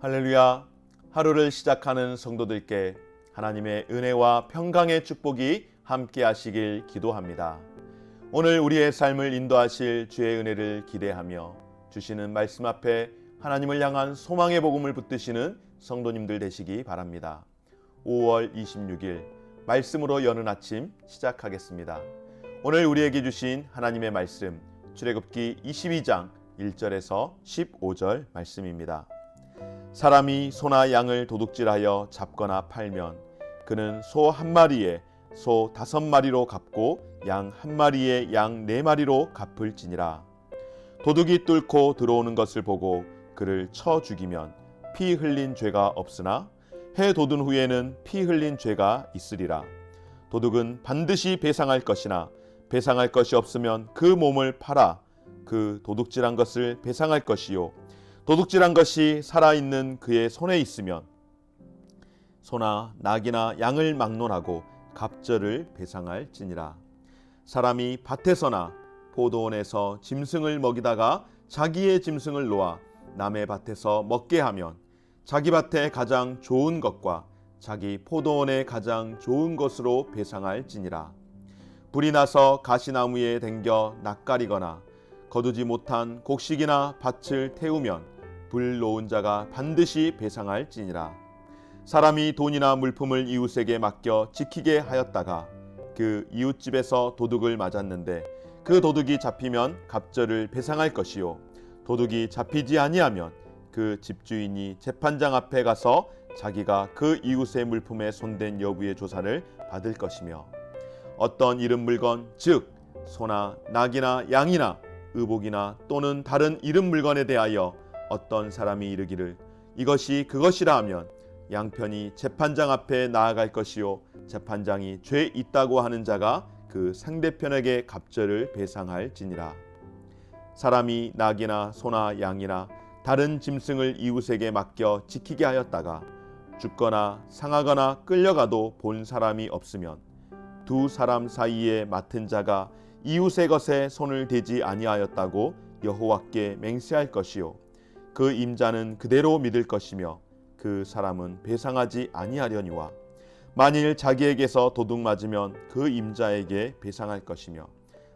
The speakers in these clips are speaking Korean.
할렐루야. 하루를 시작하는 성도들께 하나님의 은혜와 평강의 축복이 함께 하시길 기도합니다. 오늘 우리의 삶을 인도하실 주의 은혜를 기대하며 주시는 말씀 앞에 하나님을 향한 소망의 복음을 붙드시는 성도님들 되시기 바랍니다. 5월 26일 말씀으로 여는 아침 시작하겠습니다. 오늘 우리에게 주신 하나님의 말씀 출애굽기 22장 1절에서 15절 말씀입니다. 사람이 소나 양을 도둑질하여 잡거나 팔면 그는 소 한 마리에 소 5마리로 갚고 양 한 마리에 양 4마리로 갚을지니라. 도둑이 뚫고 들어오는 것을 보고 그를 쳐 죽이면 피 흘린 죄가 없으나 해 돋은 후에는 피 흘린 죄가 있으리라. 도둑은 반드시 배상할 것이나 배상할 것이 없으면 그 몸을 팔아 그 도둑질한 것을 배상할 것이요 도둑질한 것이 살아있는 그의 손에 있으면 소나 낙이나 양을 막론하고 갑절을 배상할지니라. 사람이 밭에서나 포도원에서 짐승을 먹이다가 자기의 짐승을 놓아 남의 밭에서 먹게 하면 자기 밭에 가장 좋은 것과 자기 포도원에 가장 좋은 것으로 배상할지니라. 불이 나서 가시나무에 댕겨 낯가리거나 거두지 못한 곡식이나 밭을 태우면 불 놓은 자가 반드시 배상할지니라. 사람이 돈이나 물품을 이웃에게 맡겨 지키게 하였다가 그 이웃집에서 도둑을 맞았는데 그 도둑이 잡히면 갑절을 배상할 것이요 도둑이 잡히지 아니하면 그 집주인이 재판장 앞에 가서 자기가 그 이웃의 물품에 손댄 여부의 조사를 받을 것이며 어떤 잃은 물건 즉 소나 낙이나 양이나 의복이나 또는 다른 잃은 물건에 대하여 어떤 사람이 이르기를 이것이 그것이라 하면 양편이 재판장 앞에 나아갈 것이요 재판장이 죄 있다고 하는 자가 그 상대편에게 갑절을 배상할지니라. 사람이 낙이나 소나 양이나 다른 짐승을 이웃에게 맡겨 지키게 하였다가 죽거나 상하거나 끌려가도 본 사람이 없으면 두 사람 사이에 맡은 자가 이웃의 것에 손을 대지 아니하였다고 여호와께 맹세할 것이요 그 임자는 그대로 믿을 것이며 그 사람은 배상하지 아니하려니와 만일 자기에게서 도둑 맞으면 그 임자에게 배상할 것이며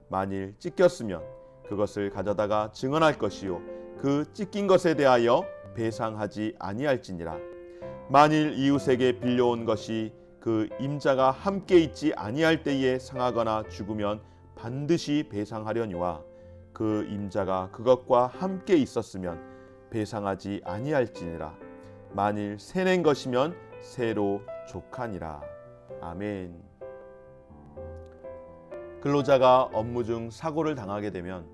만일 찢겼으면 그것을 가져다가 증언할 것이요 그 찢긴 것에 대하여 배상하지 아니할지니라. 만일 이웃에게 빌려온 것이 그 임자가 함께 있지 아니할 때에 상하거나 죽으면 반드시 배상하려니와 그 임자가 그것과 함께 있었으면 배상하지 아니할지니라. 만일 새낸 것이면 새로 족하니라. 아멘. 근로자가 업무 중 사고를 당하게 되면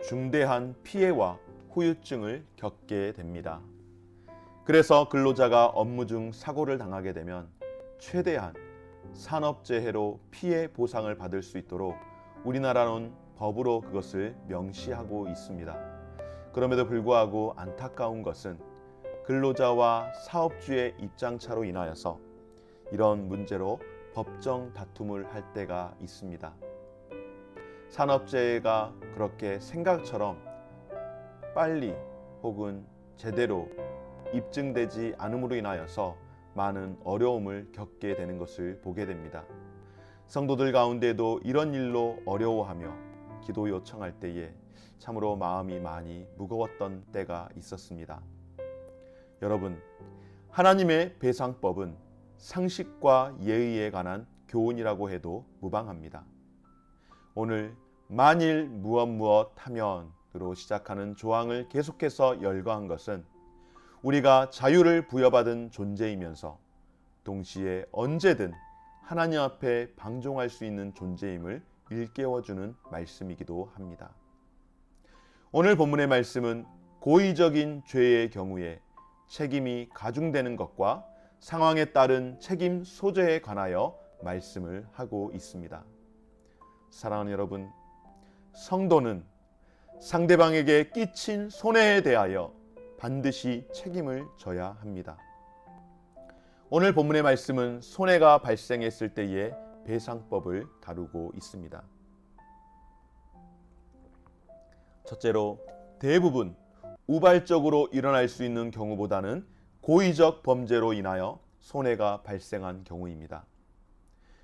중대한 피해와 후유증을 겪게 됩니다. 그래서 근로자가 업무 중 사고를 당하게 되면 최대한 산업재해로 피해 보상을 받을 수 있도록 우리나라는 법으로 그것을 명시하고 있습니다. 그럼에도 불구하고 안타까운 것은 근로자와 사업주의 입장차로 인하여서 이런 문제로 법정 다툼을 할 때가 있습니다. 산업재해가 그렇게 생각처럼 빨리 혹은 제대로 입증되지 않음으로 인하여서 많은 어려움을 겪게 되는 것을 보게 됩니다. 성도들 가운데도 이런 일로 어려워하며 기도 요청할 때에 참으로 마음이 많이 무거웠던 때가 있었습니다. 여러분, 하나님의 배상법은 상식과 예의에 관한 교훈이라고 해도 무방합니다. 오늘 만일 무엇 하면으로 시작하는 조항을 계속해서 열거한 것은 우리가 자유를 부여받은 존재이면서 동시에 언제든 하나님 앞에 방종할 수 있는 존재임을 일깨워주는 말씀이기도 합니다. 오늘 본문의 말씀은 고의적인 죄의 경우에 책임이 가중되는 것과 상황에 따른 책임 소재에 관하여 말씀을 하고 있습니다. 사랑하는 여러분, 성도는 상대방에게 끼친 손해에 대하여 반드시 책임을 져야 합니다. 오늘 본문의 말씀은 손해가 발생했을 때의 배상법을 다루고 있습니다. 첫째로 대부분 우발적으로 일어날 수 있는 경우보다는 고의적 범죄로 인하여 손해가 발생한 경우입니다.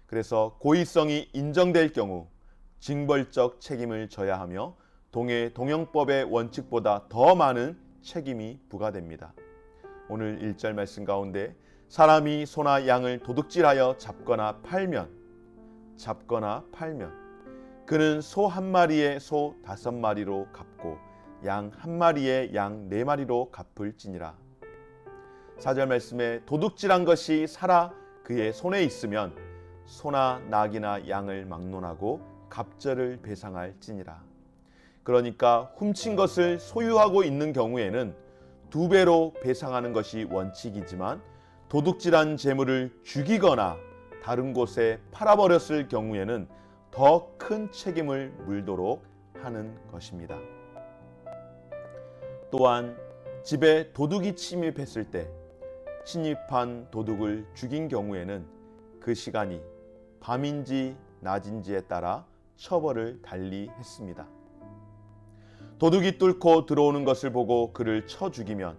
그래서 고의성이 인정될 경우 징벌적 책임을 져야 하며 동형법의 원칙보다 더 많은 책임이 부과됩니다. 오늘 1절 말씀 가운데 사람이 소나 양을 도둑질하여 잡거나 팔면 그는 소 한 마리에 소 5마리로 갚고 양 한 마리에 양 4마리로 갚을지니라. 4절 말씀에 도둑질한 것이 살아 그의 손에 있으면 소나 낙이나 양을 막론하고 갑절을 배상할지니라. 그러니까 훔친 것을 소유하고 있는 경우에는 2배로 배상하는 것이 원칙이지만 도둑질한 재물을 죽이거나 다른 곳에 팔아버렸을 경우에는 더 큰 책임을 물도록 하는 것입니다. 또한 집에 도둑이 침입했을 때 침입한 도둑을 죽인 경우에는 그 시간이 밤인지 낮인지에 따라 처벌을 달리 했습니다. 도둑이 뚫고 들어오는 것을 보고 그를 쳐 죽이면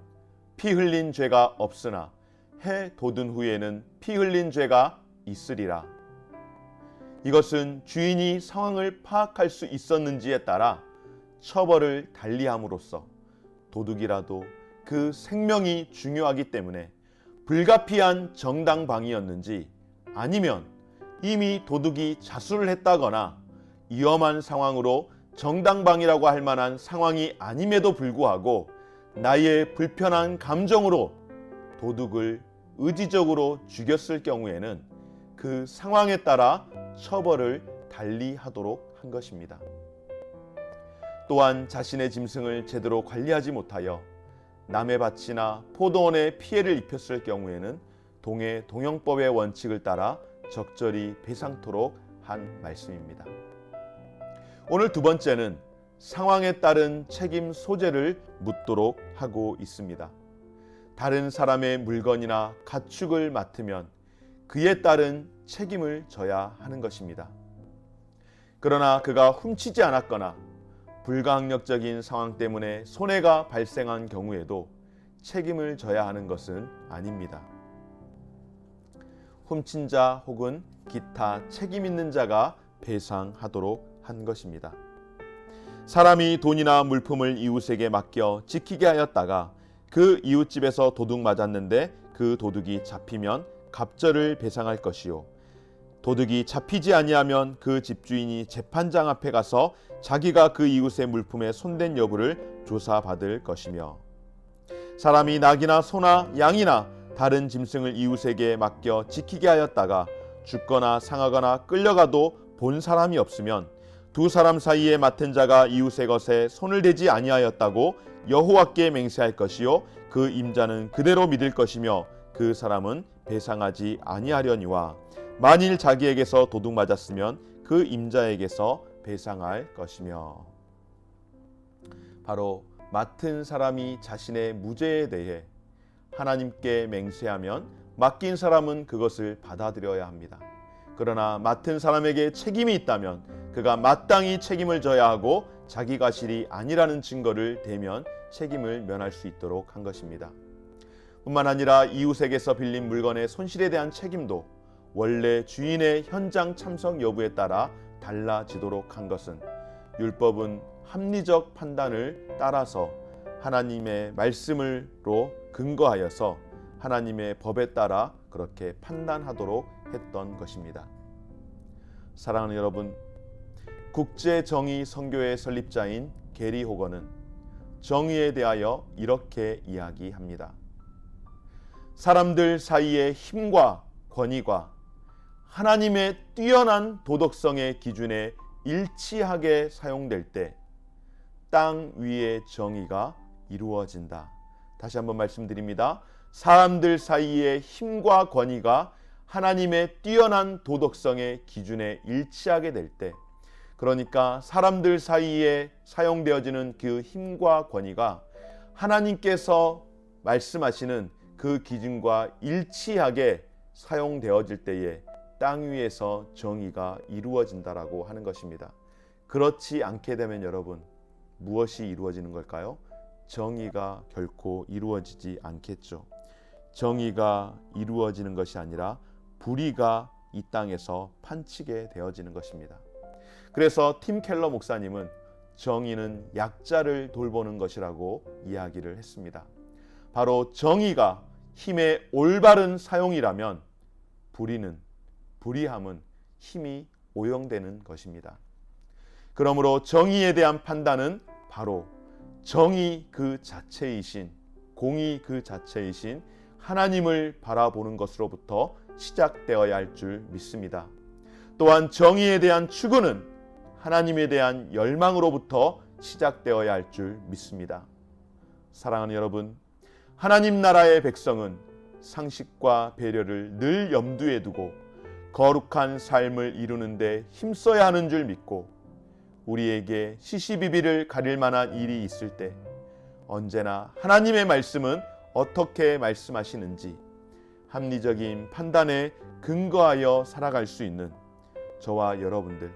피 흘린 죄가 없으나 해 돋은 후에는 피 흘린 죄가 있으리라. 이것은 주인이 상황을 파악할 수 있었는지에 따라 처벌을 달리함으로써 도둑이라도 그 생명이 중요하기 때문에 불가피한 정당방위였는지 아니면 이미 도둑이 자수를 했다거나 위험한 상황으로 정당방위라고 할 만한 상황이 아님에도 불구하고 나의 불편한 감정으로 도둑을 의지적으로 죽였을 경우에는 그 상황에 따라 처벌을 달리하도록 한 것입니다. 또한 자신의 짐승을 제대로 관리하지 못하여 남의 밭이나 포도원에 피해를 입혔을 경우에는 동형법의 원칙을 따라 적절히 배상토록 한 말씀입니다. 오늘 2번째는 상황에 따른 책임 소재를 묻도록 하고 있습니다. 다른 사람의 물건이나 가축을 맡으면 그에 따른 책임을 져야 하는 것입니다. 그러나 그가 훔치지 않았거나 불가항력적인 상황 때문에 손해가 발생한 경우에도 책임을 져야 하는 것은 아닙니다. 훔친 자 혹은 기타 책임 있는 자가 배상하도록 한 것입니다. 사람이 돈이나 물품을 이웃에게 맡겨 지키게 하였다가 그 이웃집에서 도둑 맞았는데 그 도둑이 잡히면 갑절을 배상할 것이요 도둑이 잡히지 아니하면 그 집주인이 재판장 앞에 가서 자기가 그 이웃의 물품에 손댄 여부를 조사받을 것이며 사람이 낙이나 소나 양이나 다른 짐승을 이웃에게 맡겨 지키게 하였다가 죽거나 상하거나 끌려가도 본 사람이 없으면 2 사람 사이에 맡은 자가 이웃의 것에 손을 대지 아니하였다고 여호와께 맹세할 것이요 그 임자는 그대로 믿을 것이며 그 사람은 배상하지 아니하려니와 만일 자기에게서 도둑 맞았으면 그 임자에게서 배상할 것이며. 바로 맡은 사람이 자신의 무죄에 대해 하나님께 맹세하면 맡긴 사람은 그것을 받아들여야 합니다. 그러나 맡은 사람에게 책임이 있다면 그가 마땅히 책임을 져야 하고 자기 과실이 아니라는 증거를 대면 책임을 면할 수 있도록 한 것입니다. 뿐만 아니라 이웃에게서 빌린 물건의 손실에 대한 책임도 원래 주인의 현장 참석 여부에 따라 달라지도록 한 것은 율법은 합리적 판단을 따라서 하나님의 말씀으로 근거하여서 하나님의 법에 따라 그렇게 판단하도록 했던 것입니다. 사랑하는 여러분, 국제정의 선교회 설립자인 게리 호거는 정의에 대하여 이렇게 이야기합니다. 사람들 사이의 힘과 권위가 하나님의 뛰어난 도덕성의 기준에 일치하게 사용될 때 땅 위의 정의가 이루어진다. 다시 한번 말씀드립니다. 사람들 사이의 힘과 권위가 하나님의 뛰어난 도덕성의 기준에 일치하게 될 때, 그러니까 사람들 사이에 사용되어지는 그 힘과 권위가 하나님께서 말씀하시는 그 기준과 일치하게 사용되어질 때에 땅 위에서 정의가 이루어진다라고 하는 것입니다. 그렇지 않게 되면 여러분, 무엇이 이루어지는 걸까요? 정의가 결코 이루어지지 않겠죠. 정의가 이루어지는 것이 아니라 불의가 이 땅에서 판치게 되어지는 것입니다. 그래서 팀 켈러 목사님은 정의는 약자를 돌보는 것이라고 이야기를 했습니다. 바로 정의가 힘의 올바른 사용이라면 불의함은 힘이 오용되는 것입니다. 그러므로 정의에 대한 판단은 바로 정의 그 자체이신, 공의 그 자체이신 하나님을 바라보는 것으로부터 시작되어야 할 줄 믿습니다. 또한 정의에 대한 추구는 하나님에 대한 열망으로부터 시작되어야 할 줄 믿습니다. 사랑하는 여러분, 하나님 나라의 백성은 상식과 배려를 늘 염두에 두고 거룩한 삶을 이루는 데 힘써야 하는 줄 믿고, 우리에게 시시비비를 가릴 만한 일이 있을 때 언제나 하나님의 말씀은 어떻게 말씀하시는지 합리적인 판단에 근거하여 살아갈 수 있는 저와 여러분들,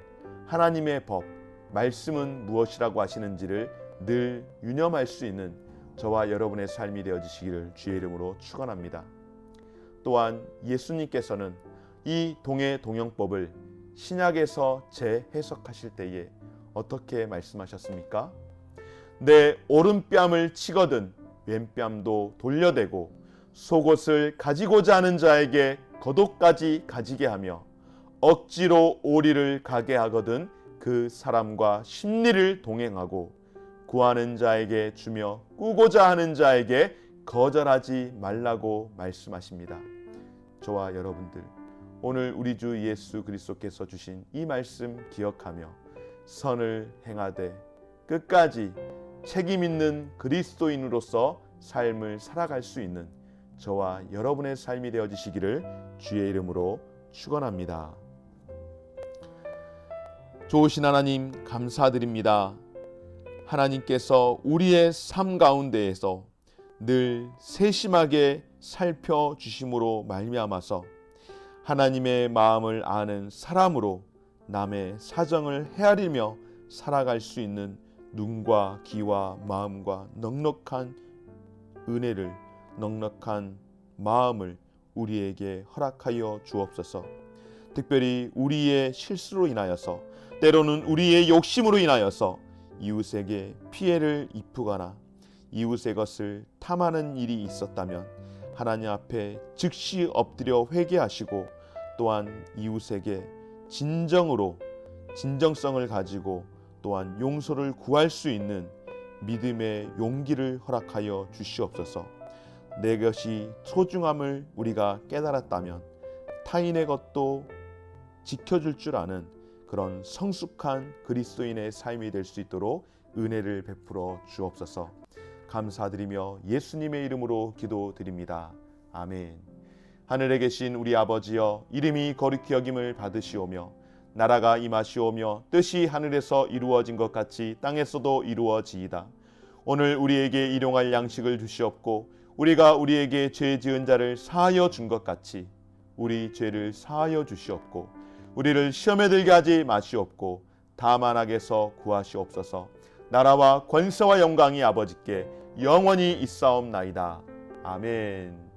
하나님의 법, 말씀은 무엇이라고 하시는지를 늘 유념할 수 있는 저와 여러분의 삶이 되어지시기를 주의 이름으로 축원합니다. 또한 예수님께서는 이 동해동영법을 신약에서 재해석하실 때에 어떻게 말씀하셨습니까? 내 오른뺨을 치거든 왼뺨도 돌려대고 속옷을 가지고자 하는 자에게 겉옷까지 가지게 하며 억지로 오리를 가게 하거든 그 사람과 심리를 동행하고 구하는 자에게 주며 꾸고자 하는 자에게 거절하지 말라고 말씀하십니다. 저와 여러분들, 오늘 우리 주 예수 그리스도께서 주신 이 말씀 기억하며 선을 행하되 끝까지 책임 있는 그리스도인으로서 삶을 살아갈 수 있는 저와 여러분의 삶이 되어지시기를 주의 이름으로 축원합니다. 좋으신 하나님, 감사드립니다. 하나님께서 우리의 삶 가운데에서 늘 세심하게 살펴주심으로 말미암아서 하나님의 마음을 아는 사람으로 남의 사정을 헤아리며 살아갈 수 있는 눈과 귀와 마음과 넉넉한 은혜를, 넉넉한 마음을 우리에게 허락하여 주옵소서. 특별히 우리의 실수로 인하여서, 때로는 우리의 욕심으로 인하여서 이웃에게 피해를 입히거나 이웃의 것을 탐하는 일이 있었다면 하나님 앞에 즉시 엎드려 회개하시고, 또한 이웃에게 진정성을 가지고 또한 용서를 구할 수 있는 믿음의 용기를 허락하여 주시옵소서. 내 것이 소중함을 우리가 깨달았다면 타인의 것도 지켜줄 줄 아는 그런 성숙한 그리스도인의 삶이 될 수 있도록 은혜를 베풀어 주옵소서. 감사드리며 예수님의 이름으로 기도드립니다. 아멘. 하늘에 계신 우리 아버지여, 이름이 거룩히 여김을 받으시오며 나라가 임하시오며 뜻이 하늘에서 이루어진 것 같이 땅에서도 이루어지이다. 오늘 우리에게 일용할 양식을 주시옵고 우리가 우리에게 죄 지은 자를 사하여 준 것 같이 우리 죄를 사하여 주시옵고 우리를 시험에 들게 하지 마시옵고 다만 악에서 구하시옵소서. 나라와 권세와 영광이 아버지께 영원히 있사옵나이다. 아멘.